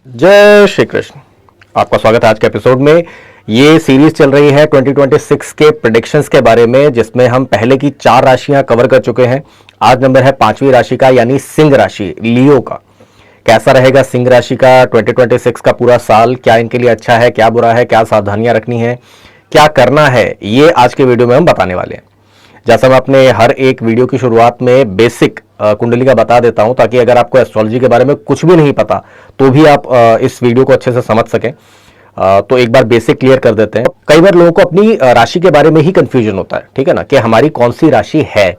जय श्री कृष्ण। आपका स्वागत है आज के एपिसोड में। ये सीरीज चल रही है 2026 के प्रेडिक्शंस के बारे में, जिसमें हम पहले की 4 राशियां कवर कर चुके हैं। आज नंबर है 5वीं राशि का, यानी सिंह राशि, लियो का। कैसा रहेगा सिंह राशि का 2026 का पूरा साल? क्या इनके लिए अच्छा है, क्या बुरा है, क्या सावधानियां रखनी है, क्या करना है, ये आज के वीडियो में हम बताने वाले हैं। जैसा मैं अपने हर एक वीडियो की शुरुआत में बेसिक कुंडली का बता देता हूं, ताकि अगर आपको एस्ट्रोलॉजी के बारे में कुछ भी नहीं पता तो भी आप इस वीडियो को अच्छे से समझ सकें। तो एक बार बेसिक क्लियर कर देते हैं। कई बार लोगों को अपनी राशि के बारे में ही कंफ्यूजन होता है, ठीक है ना, कि हमारी कौन सी राशि है।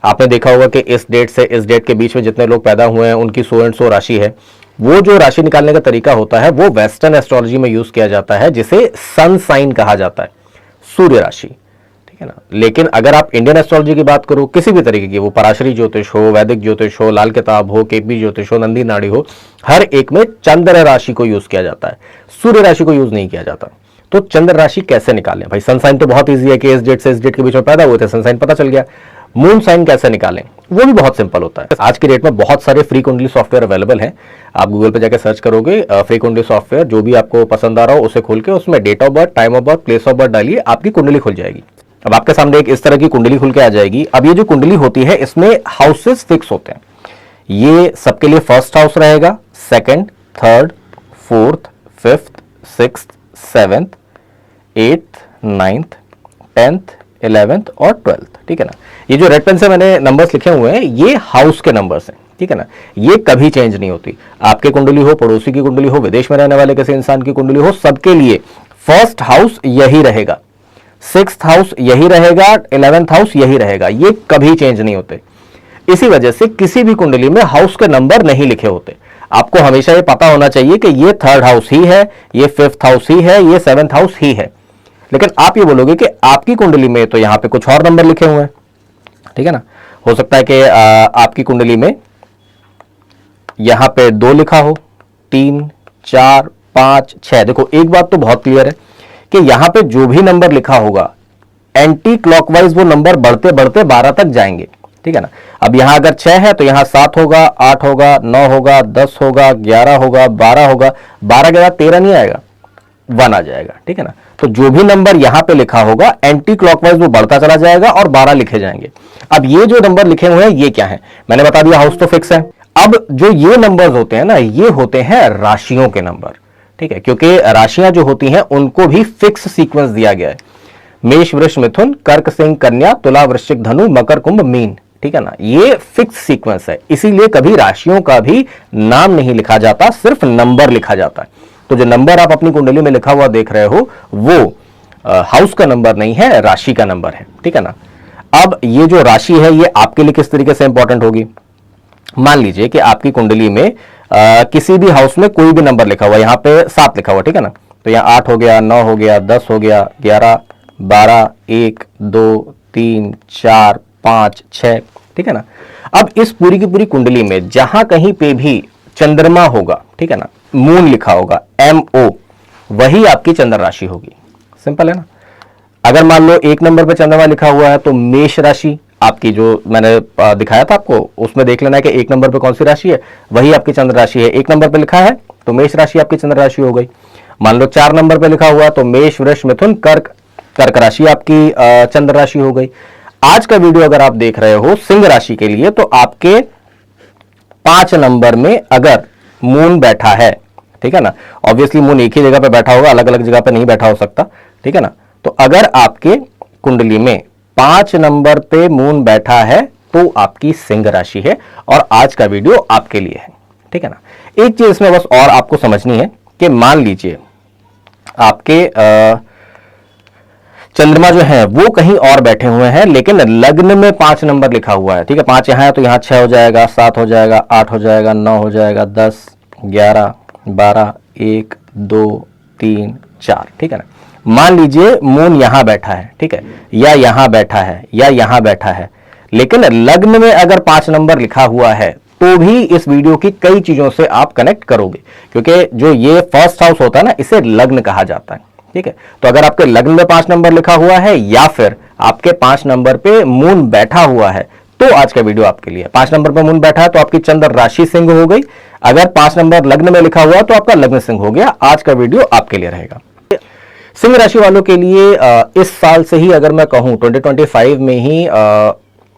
आपने देखा होगा कि इस डेट से इस डेट के बीच में जितने लोग पैदा हुए हैं उनकी सो एंड सो राशि है। वो जो राशि निकालने का तरीका होता है वो वेस्टर्न एस्ट्रोलॉजी में यूज किया जाता है, जिसे सन साइन कहा जाता है, सूर्य राशि, ठीक है ना। लेकिन अगर आप इंडियन एस्ट्रोलॉजी की बात करो, किसी भी तरीके की, वो पराशरी ज्योतिष हो, वैदिक ज्योतिष हो, लाल किताब हो, केपी ज्योतिष हो, नंदी नाड़ी हो, हर एक में चंद्र राशि को यूज किया जाता है, सूर्य राशि को यूज नहीं किया जाता। तो चंद्र राशि कैसे निकालें भाई? सन साइन तो बहुत ईजी है कि इस डेट से इस डेट के बीच में पैदा हुए थे, सन साइन पता चल गया। मून साइन कैसे निकालें? वो भी बहुत सिंपल होता है। आज की डेट में बहुत सारे फ्री कुंडली सॉफ्टवेयर अवेलेबल हैं। आप गूगल पे जाकर सर्च करोगे फ्री कुंडली सॉफ्टवेयर, जो भी आपको पसंद आ रहा हो उसे खोल के उसमें date of birth, time of birth, place of birth डालिए, आपकी कुंडली खुल जाएगी। अब आपके सामने एक इस तरह की कुंडली खुल के आ जाएगी। अब ये जो कुंडली होती है इसमें हाउसेस फिक्स होते हैं। ये सबके लिए फर्स्ट हाउस रहेगा, second, third, fourth, fifth, sixth, seventh, eighth, ninth, 10th, 11th और 12th, ठीक है ना। ये जो रेड पेन से मैंने नंबर्स लिखे हुए हैं ये हाउस के नंबर्स हैं, ठीक है ना। ये कभी चेंज नहीं होती। आपके कुंडली हो, पड़ोसी की कुंडली हो, विदेश में रहने वाले किसी इंसान की कुंडली हो, सबके लिए फर्स्ट हाउस यही रहेगा, 6th हाउस यही रहेगा, 11th हाउस यही रहेगा। ये कभी चेंज नहीं होते। इसी वजह से किसी भी कुंडली में हाउस के नंबर नहीं लिखे होते। आपको हमेशा ये पता होना चाहिए कि ये 3rd हाउस ही है, ये 5th हाउस ही है, ये 7th हाउस ही है। लेकिन आप ये बोलोगे कि आपकी कुंडली में तो यहां पे कुछ और नंबर लिखे हुए हैं, ठीक है ना। हो सकता है कि आपकी कुंडली में यहां पे 2 लिखा हो, 3, 4, 5, 6। देखो एक बात तो बहुत क्लियर है कि यहां पे जो भी नंबर लिखा होगा एंटी क्लॉकवाइज वो नंबर बढ़ते बढ़ते 12 तक जाएंगे, ठीक है ना। अब यहां अगर 6 है तो यहां 7 होगा, 8 होगा, 9 होगा, 10 होगा, 11 होगा, 12 होगा, 12 के बाद 13 नहीं आएगा, 1 आ जाएगा, ठीक है ना। तो जो भी नंबर यहां पे लिखा होगा एंटी क्लॉकवाइज वो बढ़ता चला जाएगा और 12 लिखे जाएंगे। अब ये जो नंबर लिखे हुए हैं ये क्या है? मैंने बता दिया, हाउस तो फिक्स है। अब जो ये नंबर्स होते हैं ना, ये होते हैं राशियों के नंबर, ठीक है, क्योंकि राशियां जो होती हैं उनको भी फिक्स सीक्वेंस दिया गया है। मेष, वृष, मिथुन, कर्क, सिंह, कन्या, तुला, वृश्चिक, धनु, मकर, कुंभ, मीन, ठीक है ना। ये फिक्स सीक्वेंस है, इसीलिए कभी राशियों का भी नाम नहीं लिखा जाता, सिर्फ नंबर लिखा जाता है। तो जो नंबर आप अपनी कुंडली में लिखा हुआ देख रहे हो वो हाउस का नंबर नहीं है, राशि का नंबर है, ठीक है ना। अब ये जो राशि है ये आपके लिए किस तरीके से इंपॉर्टेंट होगी? मान लीजिए कि आपकी कुंडली में किसी भी हाउस में कोई भी नंबर लिखा हुआ, यहां पे 7 लिखा हुआ, ठीक है ना। तो यहां 8 हो गया, 9 हो गया, 10 हो गया, 11, 12, 1, 2, 3, 4, 5, 6, ठीक है ना। अब इस पूरी की पूरी कुंडली में जहां कहीं पे भी चंद्रमा होगा, ठीक है ना, मून लिखा होगा, MO, वही आपकी चंद्र राशि होगी। सिंपल है ना। अगर मान लो एक नंबर पे चंद्रमा लिखा हुआ है तो मेष राशि आपकी, जो मैंने दिखाया था आपको, उसमें देख लेना है कि एक नंबर पे कौन सी राशि है, वही आपकी चंद्र राशि है। एक नंबर पे लिखा है तो मेष राशि आपकी चंद्र राशि हो गई। मान लो 4 नंबर पे लिखा हुआ तो मेष, वृष, मिथुन, कर्क, कर्क राशि आपकी चंद्र राशि हो गई। आज का वीडियो अगर आप देख रहे हो सिंह राशि के लिए, तो आपके 5 नंबर में अगर मून बैठा है, ठीक है ना, ऑब्वियसली मून एक ही जगह पे बैठा होगा, अलग अलग जगह पे नहीं बैठा हो सकता, ठीक है ना। तो अगर आपके कुंडली में 5 नंबर पे मून बैठा है तो आपकी सिंह राशि है और आज का वीडियो आपके लिए है, ठीक है ना। एक चीज इसमें बस और आपको समझनी है कि मान लीजिए आपके चंद्रमा जो है वो कहीं और बैठे हुए हैं, लेकिन लग्न में 5 नंबर लिखा हुआ है, ठीक है। 5 यहां है तो यहां 6 हो जाएगा, 7 हो जाएगा, 8 हो जाएगा, 9 हो जाएगा, 10, 11, 12, 1, 2, 3, 4, ठीक है ना। मान लीजिए मून यहां बैठा है, ठीक है, या यहां बैठा है, या यहां बैठा है, लेकिन लग्न में अगर 5 नंबर लिखा हुआ है तो भी इस वीडियो की कई चीजों से आप कनेक्ट करोगे, क्योंकि जो ये फर्स्ट हाउस होता है ना, इसे लग्न कहा जाता है, ठीक है। तो अगर आपके लग्न में 5 नंबर लिखा हुआ है या फिर आपके 5 नंबर पे मून बैठा हुआ है तो आज का वीडियो आपके लिए। 5 नंबर पे मून बैठा है तो आपकी चंद्र राशि सिंह हो गई। अगर 5 नंबर लग्न में लिखा हुआ तो आपका लग्न सिंह हो गया। आज का वीडियो आपके लिए रहेगा। सिंह राशि वालों के लिए इस साल से ही अगर मैं कहूं 2025 में ही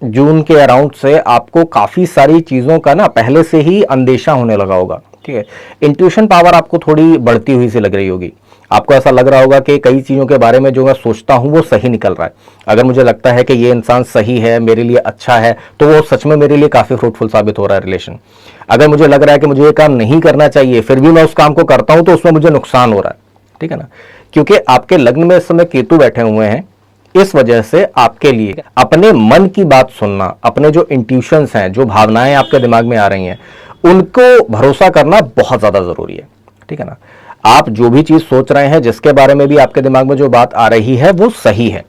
जून के अराउंड से आपको काफी सारी चीजों का ना पहले से ही अंदेशा होने लगा होगा। ठीक है, इंट्यूशन पावर आपको थोड़ी बढ़ती हुई सी लग रही होगी। आपको ऐसा लग रहा होगा कि कई चीजों के बारे में जो मैं सोचता हूं वो सही निकल रहा है। अगर मुझे लगता है कि ये इंसान सही है, मेरे लिए अच्छा है, तो वो सच में मेरे लिए काफी फ्रूटफुल साबित हो रहा है रिलेशन। अगर मुझे लग रहा है कि मुझे ये काम नहीं करना चाहिए, फिर भी मैं उस काम को करता हूं, तो उसमें मुझे नुकसान हो रहा है। ठीक है ना, क्योंकि आपके लग्न में इस समय केतु बैठे हुए हैं। इस वजह से आपके लिए अपने मन की बात सुनना, अपने जो इंट्यूशंस हैं, जो भावनाएं आपके दिमाग में आ रही हैं, उनको भरोसा करना बहुत ज्यादा जरूरी है। ठीक है ना, आप जो भी चीज सोच रहे हैं, जिसके बारे में भी आपके दिमाग में जो बात आ रही है वो सही है।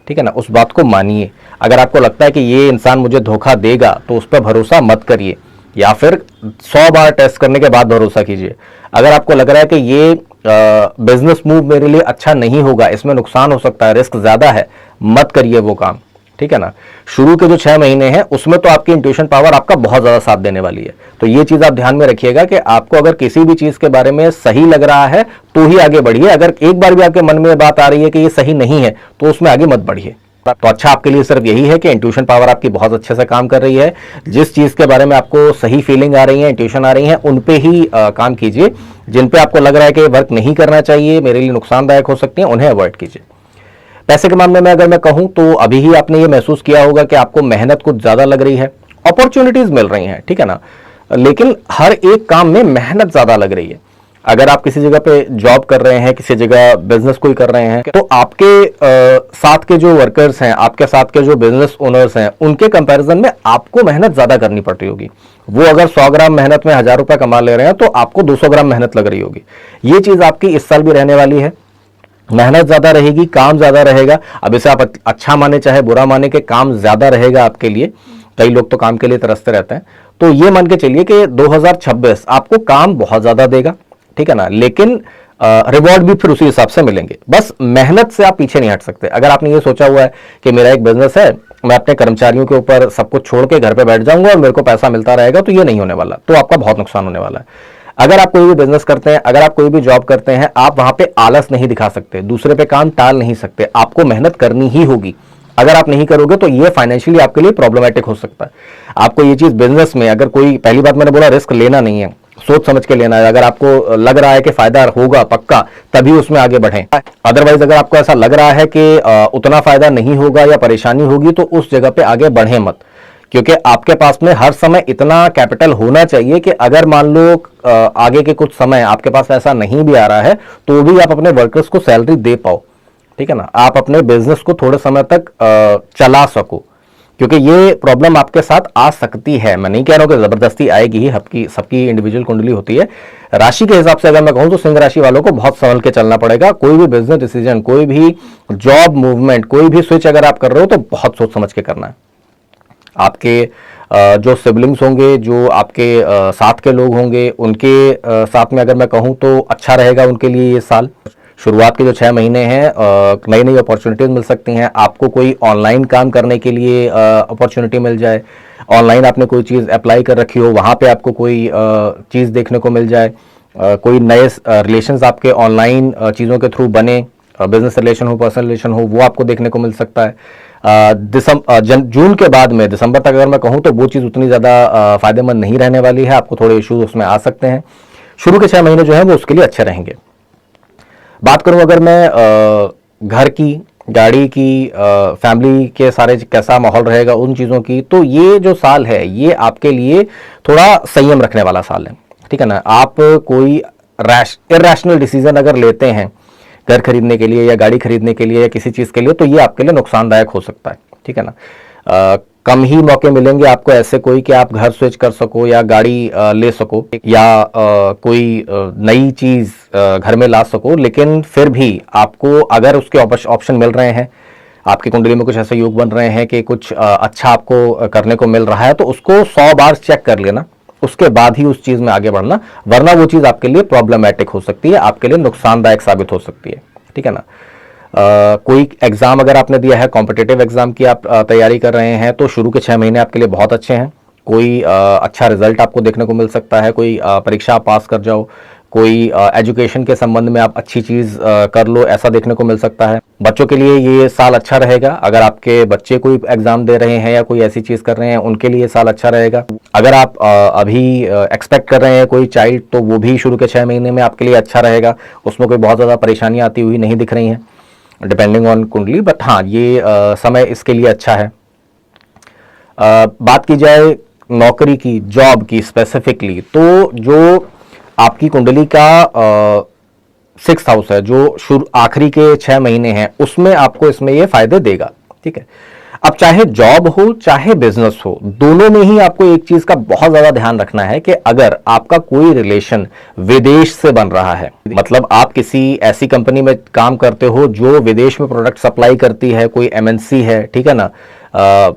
ठीक है ना, उस बात को मानिए। अगर आपको लगता है कि ये इंसान मुझे धोखा देगा तो उस पर भरोसा मत करिए, या फिर 100 बार टेस्ट करने के बाद भरोसा कीजिए। अगर आपको लग रहा है कि ये बिजनेस मूव मेरे लिए अच्छा नहीं होगा, इसमें नुकसान हो सकता है, रिस्क ज्यादा है, मत करिए वो काम। ठीक है ना, शुरू के जो 6 महीने हैं उसमें तो आपकी इंट्यूशन पावर आपका बहुत ज्यादा साथ देने वाली है। तो ये चीज आप ध्यान में रखिएगा कि आपको अगर किसी भी चीज के बारे में सही लग रहा है तो ही आगे बढ़िए। अगर एक बार भी आपके मन में बात आ रही है कि ये सही नहीं है तो उसमें आगे मत बढ़िए। तो अच्छा आपके लिए सिर्फ यही है कि इंट्यूशन पावर आपकी बहुत अच्छे से काम कर रही है। जिस चीज के बारे में आपको सही फीलिंग आ रही है, इंट्यूशन आ रही है, उन पे ही काम कीजिए। जिन पे आपको लग रहा है कि वर्क नहीं करना चाहिए, मेरे लिए नुकसानदायक हो सकती है, उन्हें अवॉइड कीजिए। पैसे के मामले में अगर मैं कहूं तो अभी ही आपने ये महसूस किया होगा कि आपको मेहनत कुछ ज्यादा लग रही है, अपॉर्चुनिटीज मिल रही हैं। ठीक है ना, लेकिन हर एक काम में मेहनत ज्यादा लग रही है। अगर आप किसी जगह पे जॉब कर रहे हैं, किसी जगह बिजनेस कोई कर रहे हैं, तो आपके साथ के जो वर्कर्स हैं, आपके साथ के जो बिजनेस ओनर्स हैं, उनके कंपैरिजन में आपको मेहनत ज्यादा करनी पड़ रही होगी। वो अगर 100 ग्राम मेहनत में 1000 रुपए कमा ले रहे हैं तो आपको 200 ग्राम मेहनत लग रही होगी। ये चीज आपकी इस साल भी रहने वाली है। मेहनत ज्यादा रहेगी, काम ज्यादा रहेगा। अब इसे आप अच्छा माने चाहे बुरा माने के काम ज्यादा रहेगा आपके लिए। कई लोग तो काम के लिए तरसते रहते हैं। तो ये मान के चलिए कि 2026 आपको काम बहुत ज्यादा देगा। ठीक है ना, लेकिन रिवॉर्ड भी फिर उसी हिसाब से मिलेंगे। बस मेहनत से आप पीछे नहीं हट सकते। अगर आपने ये सोचा हुआ है कि मेरा एक बिजनेस है, मैं अपने कर्मचारियों के ऊपर सब कुछ छोड़ के घर पे बैठ जाऊंगा और मेरे को पैसा मिलता रहेगा, तो ये नहीं होने वाला। तो आपका बहुत नुकसान होने वाला है। अगर आप कोई भी बिजनेस करते हैं, अगर आप कोई भी जॉब करते हैं, आप वहां पे आलस नहीं दिखा सकते, दूसरे पे काम टाल नहीं सकते। आपको मेहनत करनी ही होगी। अगर आप नहीं करोगे तो ये फाइनेंशियली आपके लिए प्रॉब्लमेटिक हो सकता है। आपको ये चीज बिजनेस में, अगर कोई, पहली बात मैंने बोला, रिस्क लेना नहीं है, सोच समझ के लेना है। अगर आपको लग रहा है कि फायदा होगा पक्का, तभी उसमें आगे बढ़ें। अदरवाइज अगर आपको ऐसा लग रहा है कि उतना फायदा नहीं होगा या परेशानी होगी, तो उस जगह पे आगे बढ़े मत। क्योंकि आपके पास में हर समय इतना कैपिटल होना चाहिए कि अगर मान लो आगे के कुछ समय आपके पास ऐसा नहीं भी आ रहा है तो भी आप अपने वर्कर्स को सैलरी दे पाओ। ठीक है ना, आप अपने बिजनेस को थोड़े समय तक चला सको। क्योंकि ये प्रॉब्लम आपके साथ आ सकती है। मैं नहीं कह रहा हूं कि जबरदस्ती आएगी ही, सबकी इंडिविजुअल कुंडली होती है। राशि के हिसाब से अगर मैं कहूं तो सिंह राशि वालों को बहुत संभल के चलना पड़ेगा। कोई भी बिजनेस डिसीजन, कोई भी जॉब मूवमेंट, कोई भी स्विच अगर आप कर रहे हो तो बहुत सोच समझ के करना है। आपके जो सिबलिंग्स होंगे, जो आपके साथ के लोग होंगे, उनके साथ में अगर मैं कहूं तो अच्छा रहेगा उनके लिए ये साल। शुरुआत के जो 6 महीने हैं, नई नई अपॉर्चुनिटीज मिल सकती हैं। आपको कोई ऑनलाइन काम करने के लिए अपॉर्चुनिटी मिल जाए, ऑनलाइन आपने कोई चीज़ अप्लाई कर रखी हो, वहाँ पे आपको कोई चीज़ देखने को मिल जाए। कोई नए रिलेशंस आपके ऑनलाइन चीज़ों के थ्रू बने, बिजनेस रिलेशन हो, पर्सनल रिलेशन हो, वो आपको देखने को मिल सकता है। जून के बाद में दिसंबर तक अगर मैं कहूँ तो वो चीज़ उतनी ज़्यादा फायदेमंद नहीं रहने वाली है। आपको थोड़े इश्यूज उसमें आ सकते हैं। शुरू के 6 महीने जो है वो उसके लिए अच्छे रहेंगे। बात करूं अगर मैं घर की, गाड़ी की, फैमिली के सारे कैसा माहौल रहेगा उन चीज़ों की, तो ये जो साल है ये आपके लिए थोड़ा संयम रखने वाला साल है। ठीक है ना, आप कोई इरैशनल डिसीजन अगर लेते हैं घर खरीदने के लिए या गाड़ी खरीदने के लिए या किसी चीज़ के लिए, तो ये आपके लिए नुकसानदायक हो सकता है। ठीक है ना, कम ही मौके मिलेंगे आपको ऐसे कोई कि आप घर स्विच कर सको या गाड़ी ले सको या कोई नई चीज घर में ला सको। लेकिन फिर भी आपको अगर उसके ऑप्शन मिल रहे हैं, आपकी कुंडली में कुछ ऐसे योग बन रहे हैं कि कुछ अच्छा आपको करने को मिल रहा है, तो उसको 100 बार चेक कर लेना, उसके बाद ही उस चीज में आगे बढ़ना। वरना वो चीज आपके लिए प्रॉब्लमैटिक हो सकती है, आपके लिए नुकसानदायक साबित हो सकती है। ठीक है ना, कोई एग्जाम अगर आपने दिया है, कॉम्पिटिटिव एग्जाम की आप तैयारी कर रहे हैं, तो शुरू के 6 महीने आपके लिए बहुत अच्छे हैं। कोई अच्छा रिजल्ट आपको देखने को मिल सकता है, कोई परीक्षा आप पास कर जाओ, कोई एजुकेशन के संबंध में आप अच्छी चीज कर लो, ऐसा देखने को मिल सकता है। बच्चों के लिए ये साल अच्छा रहेगा। अगर आपके बच्चे कोई एग्जाम दे रहे हैं या कोई ऐसी चीज कर रहे हैं, उनके लिए साल अच्छा रहेगा। अगर आप अभी एक्सपेक्ट कर रहे हैं कोई चाइल्ड, तो वो भी शुरू के 6 महीने में आपके लिए अच्छा रहेगा। उसमें कोई बहुत ज्यादा परेशानियां आती हुई नहीं दिख रही हैं डिपेंडिंग ऑन कुंडली, बट हाँ, ये समय इसके लिए अच्छा है। बात की जाए नौकरी की, जॉब की स्पेसिफिकली, तो जो आपकी कुंडली का 6th हाउस है, जो शुरू आखिरी के 6 महीने हैं, उसमें आपको इसमें ये फायदे देगा। ठीक है, अब चाहे जॉब हो चाहे बिजनेस हो, दोनों में ही आपको एक चीज का बहुत ज्यादा ध्यान रखना है कि अगर आपका कोई रिलेशन विदेश से बन रहा है, मतलब आप किसी ऐसी कंपनी में काम करते हो जो विदेश में प्रोडक्ट सप्लाई करती है, कोई एमएनसी है, ठीक है ना,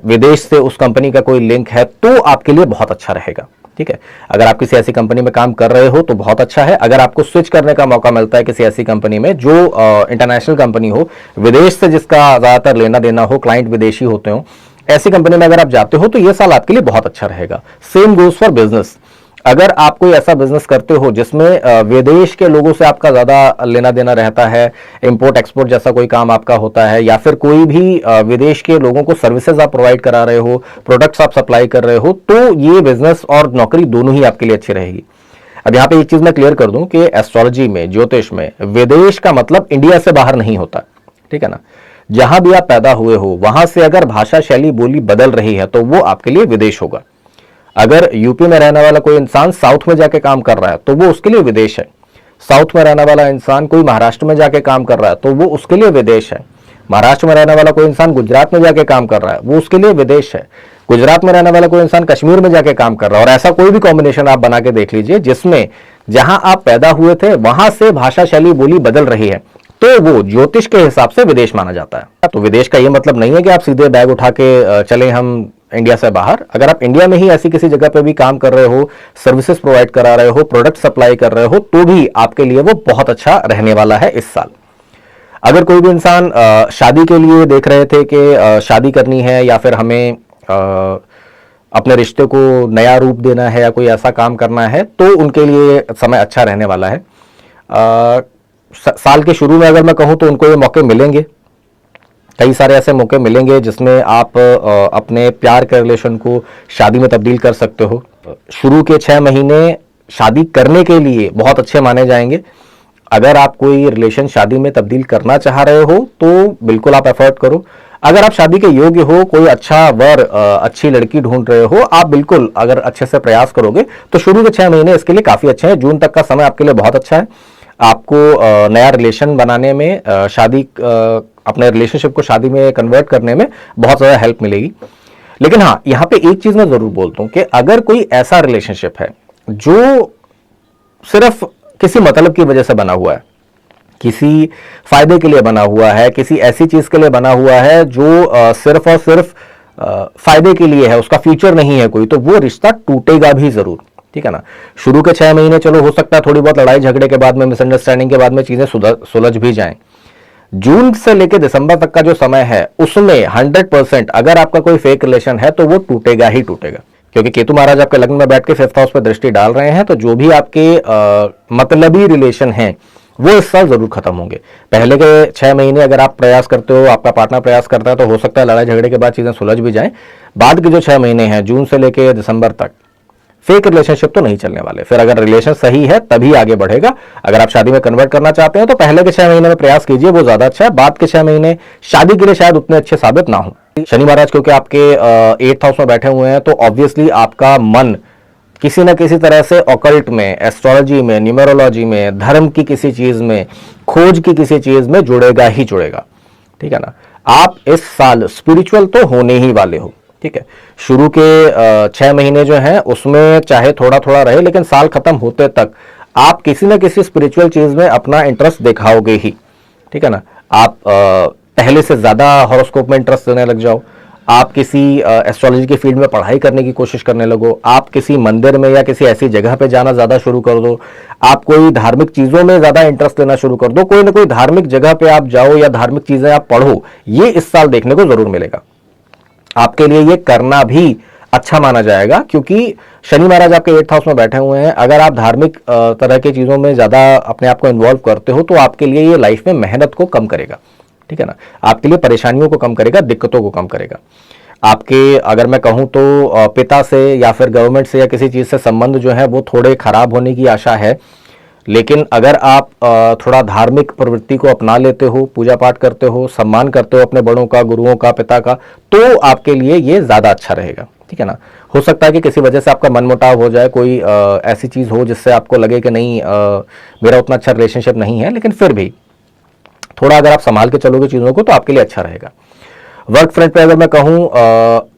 विदेश से उस कंपनी का कोई लिंक है, तो आपके लिए बहुत अच्छा रहेगा। ठीक है, अगर आप किसी ऐसी कंपनी में काम कर रहे हो तो बहुत अच्छा है। अगर आपको स्विच करने का मौका मिलता है किसी ऐसी कंपनी में जो इंटरनेशनल कंपनी हो, विदेश से जिसका ज्यादातर लेना देना हो, क्लाइंट विदेशी होते हो, ऐसी कंपनी में अगर आप जाते हो तो यह साल आपके लिए बहुत अच्छा रहेगा। Same goes for business. अगर आप कोई ऐसा बिजनेस करते हो जिसमें विदेश के लोगों से आपका ज्यादा लेना देना रहता है, इंपोर्ट एक्सपोर्ट जैसा कोई काम आपका होता है, या फिर कोई भी विदेश के लोगों को सर्विसेज आप प्रोवाइड करा रहे हो, प्रोडक्ट्स आप सप्लाई कर रहे हो, तो ये बिजनेस और नौकरी दोनों ही आपके लिए अच्छी रहेगी। अब यहां पे एक चीज मैं क्लियर कर दूं कि एस्ट्रोलॉजी में, ज्योतिष में, विदेश का मतलब इंडिया से बाहर नहीं होता। ठीक है ना, जहां भी आप पैदा हुए हो वहां से अगर भाषा शैली बोली बदल रही है तो वो आपके लिए विदेश होगा। अगर यूपी में रहने वाला कोई इंसान साउथ में जाके काम कर रहा है तो वो उसके लिए विदेश है। साउथ में रहने वाला इंसान कोई महाराष्ट्र में जाके काम कर रहा है तो वो उसके लिए विदेश है। महाराष्ट्र में रहने वाला कोई इंसान गुजरात में जाके काम कर रहा है, वो उसके लिए विदेश है। गुजरात में रहने वाला कोई इंसान कश्मीर में जाके काम कर रहा है, और ऐसा कोई भी कॉम्बिनेशन आप बना के देख लीजिए जिसमें जहां आप पैदा हुए थे वहां से भाषा शैली बोली बदल रही है, तो वो ज्योतिष के हिसाब से विदेश माना जाता है। तो विदेश का यह मतलब नहीं है कि आप सीधे बैग उठा के चले हम इंडिया से बाहर। अगर आप इंडिया में ही ऐसी किसी जगह पे भी काम कर रहे हो, सर्विसेज प्रोवाइड करा रहे हो, प्रोडक्ट सप्लाई कर रहे हो, तो भी आपके लिए वो बहुत अच्छा रहने वाला है इस साल। अगर कोई भी इंसान शादी के लिए देख रहे थे कि शादी करनी है या फिर हमें अपने रिश्ते को नया रूप देना है या कोई ऐसा काम करना है, तो उनके लिए समय अच्छा रहने वाला है। साल के शुरू में अगर मैं कहूं तो उनको ये मौके मिलेंगे, कई सारे ऐसे मौके मिलेंगे जिसमें आप अपने प्यार के रिलेशन को शादी में तब्दील कर सकते हो। शुरू के 6 महीने शादी करने के लिए बहुत अच्छे माने जाएंगे। अगर आप कोई रिलेशन शादी में तब्दील करना चाह रहे हो तो बिल्कुल आप एफर्ट करो। अगर आप शादी के योग्य हो, कोई अच्छा वर, अच्छी लड़की ढूंढ रहे हो, आप बिल्कुल अगर अच्छे से प्रयास करोगे तो शुरू के 6 महीने इसके लिए काफी अच्छे हैं। जून तक का समय आपके लिए बहुत अच्छा है। आपको नया रिलेशन बनाने में, शादी, अपने रिलेशनशिप को शादी में कन्वर्ट करने में बहुत ज्यादा हेल्प मिलेगी। लेकिन हाँ, यहां पे एक चीज मैं जरूर बोलता हूं कि अगर कोई ऐसा रिलेशनशिप है जो सिर्फ किसी मतलब की वजह से बना हुआ है, किसी फायदे के लिए बना हुआ है, किसी ऐसी चीज के लिए बना हुआ है जो सिर्फ और सिर्फ फायदे के लिए है, उसका फ्यूचर नहीं है कोई, तो वो रिश्ता टूटेगा भी जरूर। ठीक है ना, शुरू के 6 महीने चलो हो सकता है थोड़ी बहुत लड़ाई झगड़े के बाद में, मिसअंडरस्टैंडिंग के बाद में चीजें सुलझ भी जाएं। जून से लेकर दिसंबर तक का जो समय है उसमें 100% अगर आपका कोई फेक रिलेशन है तो वो टूटेगा ही टूटेगा, क्योंकि केतु महाराज आपके लग्न में बैठ के 5th हाउस पर दृष्टि डाल रहे हैं। तो जो भी आपके मतलबी रिलेशन हैं वो इस साल जरूर खत्म होंगे। पहले के 6 महीने अगर आप प्रयास करते हो, आपका पार्टनर प्रयास करता है, तो हो सकता है लड़ाई झगड़े के बाद चीजें सुलझ भी जाएं। बाद के जो 6 महीने हैं जून से लेकर दिसंबर तक, फेक रिलेशनशिप तो नहीं चलने वाले। फिर अगर रिलेशन सही है तभी आगे बढ़ेगा। अगर आप शादी में कन्वर्ट करना चाहते हैं तो पहले के 6 महीने में प्रयास कीजिए, वो ज्यादा अच्छा है। बाद के 6 महीने शादी के लिए शायद उतने अच्छे साबित ना हो। शनि महाराज क्योंकि आपके 8th हाउस में बैठे हुए हैं, तो ऑब्वियसली आपका मन किसी न किसी तरह से ऑकल्ट में, एस्ट्रोलॉजी में, न्यूमरोलॉजी में, धर्म की किसी चीज में, खोज की किसी चीज में जुड़ेगा ही जुड़ेगा। ठीक है ना, आप इस साल स्पिरिचुअल तो होने ही वाले हो। ठीक है, शुरू के 6 महीने जो हैं उसमें चाहे थोड़ा थोड़ा रहे, लेकिन साल खत्म होते तक आप किसी न किसी स्पिरिचुअल चीज में अपना इंटरेस्ट दिखाओगे ही। ठीक है ना, आप पहले से ज्यादा हॉरोस्कोप में इंटरेस्ट देने लग जाओ, आप किसी एस्ट्रोलॉजी के फील्ड में पढ़ाई करने की कोशिश करने लगो, आप किसी मंदिर में या किसी ऐसी जगह पे जाना ज्यादा शुरू कर दो, आप कोई धार्मिक चीजों में ज्यादा इंटरेस्ट लेना शुरू कर दो, कोई ना कोई धार्मिक जगह पे आप जाओ या धार्मिक चीजें आप पढ़ो। ये इस साल देखने को जरूर मिलेगा। आपके लिए ये करना भी अच्छा माना जाएगा, क्योंकि शनि महाराज आपके 8th हाउस में बैठे हुए हैं। अगर आप धार्मिक तरह की चीजों में ज्यादा अपने आप को इन्वॉल्व करते हो तो आपके लिए ये लाइफ में मेहनत को कम करेगा, ठीक है ना, आपके लिए परेशानियों को कम करेगा, दिक्कतों को कम करेगा। आपके अगर मैं कहूं तो पिता से या फिर गवर्नमेंट से या किसी चीज से संबंध जो है वो थोड़े खराब होने की आशा है। लेकिन अगर आप थोड़ा धार्मिक प्रवृत्ति को अपना लेते हो, पूजा पाठ करते हो, सम्मान करते हो अपने बड़ों का, गुरुओं का, पिता का, तो आपके लिए ये ज्यादा अच्छा रहेगा, ठीक है ना। हो सकता है कि किसी वजह से आपका मनमुटाव हो जाए, कोई ऐसी चीज हो जिससे आपको लगे कि नहीं मेरा उतना अच्छा रिलेशनशिप नहीं है, लेकिन फिर भी थोड़ा अगर आप संभाल के चलोगे चीजों को तो आपके लिए अच्छा रहेगा। वर्क फ्रंट पे अगर मैं कहूं,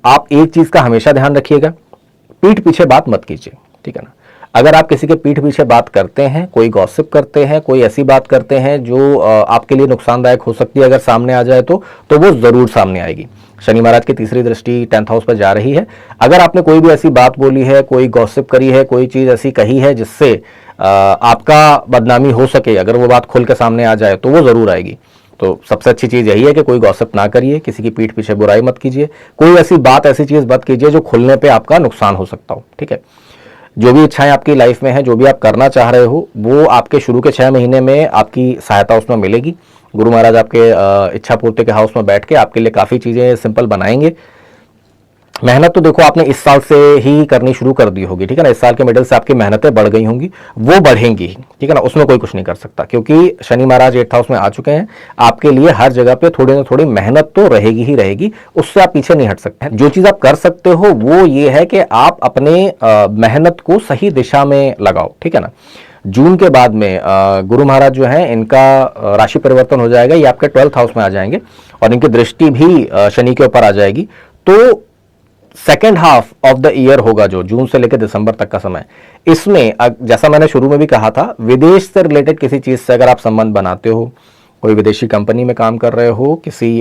आप एक चीज का हमेशा ध्यान रखिएगा, पीठ पीछे बात मत कीजिए, ठीक है ना। अगर आप किसी के पीठ पीछे बात करते हैं, कोई गॉसिप करते हैं, कोई ऐसी बात करते हैं जो आपके लिए नुकसानदायक हो सकती है, अगर सामने आ जाए तो वो जरूर सामने आएगी। शनि महाराज की तीसरी दृष्टि 10th हाउस पर जा रही है। अगर आपने कोई भी ऐसी बात बोली है, कोई गॉसिप करी है, कोई चीज ऐसी कही है जिससे आपका बदनामी हो सके, अगर वो बात खुल के सामने आ जाए तो वो जरूर आएगी। तो सबसे अच्छी चीज यही है कि कोई गॉसिप ना करिए, किसी की पीठ पीछे बुराई मत कीजिए, कोई ऐसी बात, ऐसी चीज मत कीजिए जो खुलने पे आपका नुकसान हो सकता हो, ठीक है। जो भी इच्छाएं आपकी लाइफ में है, जो भी आप करना चाह रहे हो, वो आपके शुरू के 6 महीने में आपकी सहायता उसमें मिलेगी। गुरु महाराज आपके इच्छा पूर्ति के हाउस में बैठ के आपके लिए काफी चीजें सिंपल बनाएंगे। मेहनत तो देखो आपने इस साल से ही करनी शुरू कर दी होगी, ठीक है ना। इस साल के मिडिल से आपकी मेहनतें बढ़ गई होंगी, वो बढ़ेंगी, ठीक है ना, उसमें कोई कुछ नहीं कर सकता, क्योंकि शनि महाराज 8th हाउस में आ चुके हैं। आपके लिए हर जगह पे थोड़ी ना थोड़ी मेहनत तो रहेगी ही रहेगी, उससे आप पीछे नहीं हट सकते। जो चीज आप कर सकते हो वो ये है कि आप अपने मेहनत को सही दिशा में लगाओ, ठीक है ना। जून के बाद में गुरु महाराज जो है इनका राशि परिवर्तन हो जाएगा, ये आपके 12th हाउस में आ जाएंगे और इनकी दृष्टि भी शनि के ऊपर आ जाएगी। तो second half of the year होगा, जो जून से लेकर दिसंबर तक का समय, इसमें जैसा मैंने शुरू में भी कहा था, विदेश से रिलेटेड किसी चीज से अगर आप संबंध बनाते हो, कोई विदेशी कंपनी में काम कर रहे हो, किसी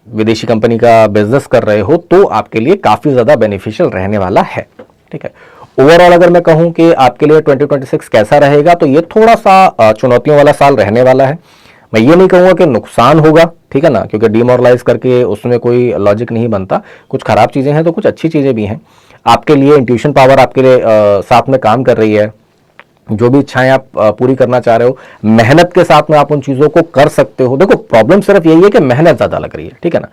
विदेशी कंपनी का बिजनेस कर रहे हो, तो आपके लिए काफी ज्यादा बेनिफिशियल रहने वाला है, ठीक है। ओवरऑल अगर मैं कहूं कि आपके लिए 2026 कैसा रहेगा, तो ये थोड़ा सा चुनौतियों वाला साल रहने वाला है। मैं ये नहीं कहूंगा कि नुकसान होगा, ठीक है ना, क्योंकि डिमोरलाइज करके उसमें कोई लॉजिक नहीं बनता। कुछ खराब चीजें हैं तो कुछ अच्छी चीजें भी हैं। आपके लिए इंट्यूशन पावर आपके लिए साथ में काम कर रही है। जो भी इच्छाएं आप पूरी करना चाह रहे हो, मेहनत के साथ में आप उन चीजों को कर सकते हो। देखो प्रॉब्लम सिर्फ यही है कि मेहनत ज्यादा लग रही है, ठीक है ना।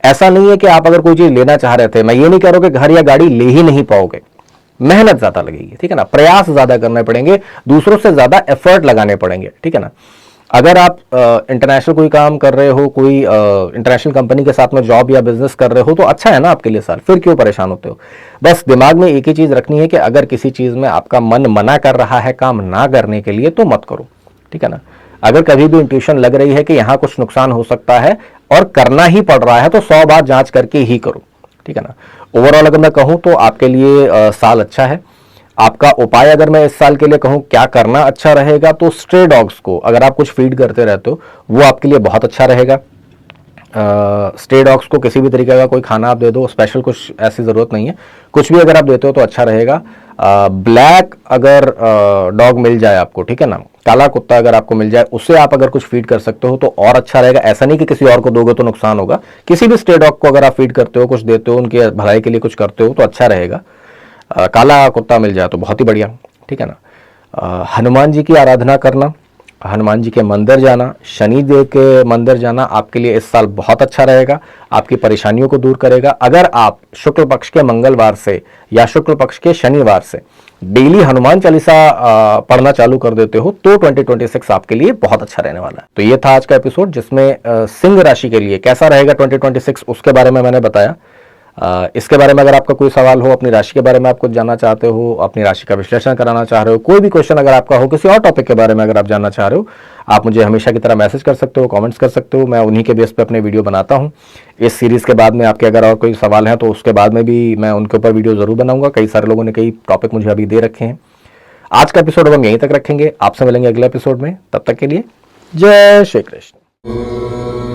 ऐसा नहीं है कि आप अगर कोई चीज लेना चाह रहे थे, मैं ये नहीं कह रहा हूं कि घर या गाड़ी ले ही नहीं पाओगे, मेहनत ज्यादा लगेगी, ठीक है ना, प्रयास ज्यादा करने पड़ेंगे, दूसरों से ज्यादा एफर्ट लगाने पड़ेंगे, ठीक है ना। अगर आप इंटरनेशनल कोई काम कर रहे हो, कोई इंटरनेशनल कंपनी के साथ में जॉब या बिजनेस कर रहे हो, तो अच्छा है ना आपके लिए साल, फिर क्यों परेशान होते हो। बस दिमाग में एक ही चीज रखनी है कि अगर किसी चीज में आपका मन मना कर रहा है काम ना करने के लिए, तो मत करो, ठीक है ना। अगर कभी भी इंट्यूशन लग रही है कि यहां कुछ नुकसान हो सकता है और करना ही पड़ रहा है, तो 100 बार जांच करके ही करो, ठीक है ना। ओवरऑल अगर मैं कहूं तो आपके लिए साल अच्छा है। आपका उपाय अगर मैं इस साल के लिए कहूं क्या करना अच्छा रहेगा, तो स्ट्रे डॉग्स को अगर आप कुछ फीड करते रहते हो, वो आपके लिए बहुत अच्छा रहेगा। स्ट्रे डॉग्स को किसी भी तरीके का कोई खाना आप दे दो, स्पेशल कुछ ऐसी जरूरत नहीं है, कुछ भी अगर आप देते हो तो अच्छा रहेगा। ब्लैक अगर डॉग मिल जाए आपको, ठीक है ना, काला कुत्ता अगर आपको मिल जाए, उससे आप अगर कुछ फीड कर सकते हो तो और अच्छा रहेगा। ऐसा नहीं कि किसी और को दोगे तो नुकसान होगा, किसी भी स्ट्रे डॉग को अगर आप फीड करते हो, कुछ देते हो, उनके भलाई के लिए कुछ करते हो, तो अच्छा रहेगा। काला कुत्ता मिल जाए तो बहुत ही बढ़िया, ठीक है ना। हनुमान जी की आराधना करना, हनुमान जी के मंदिर जाना, शनि देव के मंदिर जाना आपके लिए इस साल बहुत अच्छा रहेगा, आपकी परेशानियों को दूर करेगा। अगर आप शुक्ल पक्ष के मंगलवार से या शुक्ल पक्ष के शनिवार से डेली हनुमान चालीसा पढ़ना चालू कर देते हो, तो 2026 आपके लिए बहुत अच्छा रहने वाला है। तो ये था आज का एपिसोड, जिसमें सिंह राशि के लिए कैसा रहेगा 2026 उसके बारे में मैंने बताया। इसके बारे में अगर आपका कोई सवाल हो, अपनी राशि के बारे में आप कुछ जानना चाहते हो, अपनी राशि का विश्लेषण कराना चाह रहे हो, कोई भी क्वेश्चन अगर आपका हो, किसी और टॉपिक के बारे में अगर आप जानना चाह रहे हो, आप मुझे हमेशा की तरह मैसेज कर सकते हो, कमेंट्स कर सकते हो। मैं उन्हीं के बेस पे अपने वीडियो बनाता हूं। इस सीरीज के बाद में आपके अगर और कोई सवाल है तो उसके बाद में भी मैं उनके ऊपर वीडियो जरूर बनाऊंगा। कई सारे लोगों ने कई टॉपिक मुझे अभी दे रखे हैं। आज का एपिसोड हम यहीं तक रखेंगे, आपसे मिलेंगे अगले एपिसोड में। तब तक के लिए जय श्री कृष्ण।